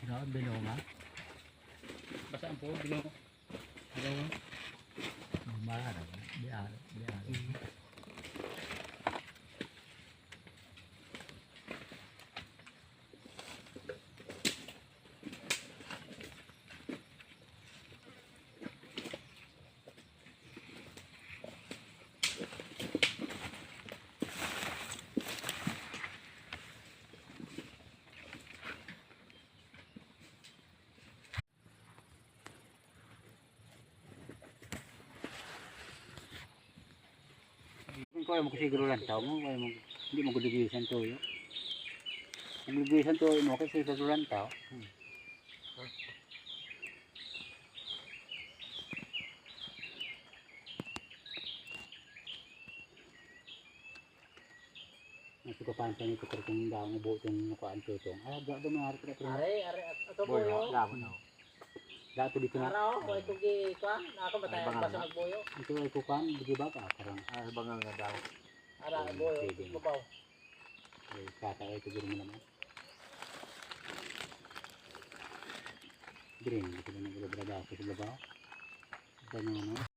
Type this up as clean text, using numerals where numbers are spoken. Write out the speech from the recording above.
Grabe, binunga. Basta ang po, bilong ko. Bilong ko. Marami. Biara. Kung ayaw mo kasiguro lang tao mo, hindi mo gudugisan tuyo. Kung gudugisan tuyo mo, kasi siguro lang tao. Nasa kapansa nito kung daw ng buo itong nakuhaan tutong. Ah, daw mga harap ka. Are, ato po yo. Dato dito na. Araw, mo ito gi kuan, ako batay basa nagbuyo. Ito ay kukan, di ba ka? Karang Bangal nga daw. Ara buyo, babaw. ay kata ay siguro mo naman. Green, dito na nagbabaw sa babaw. Ito na ano.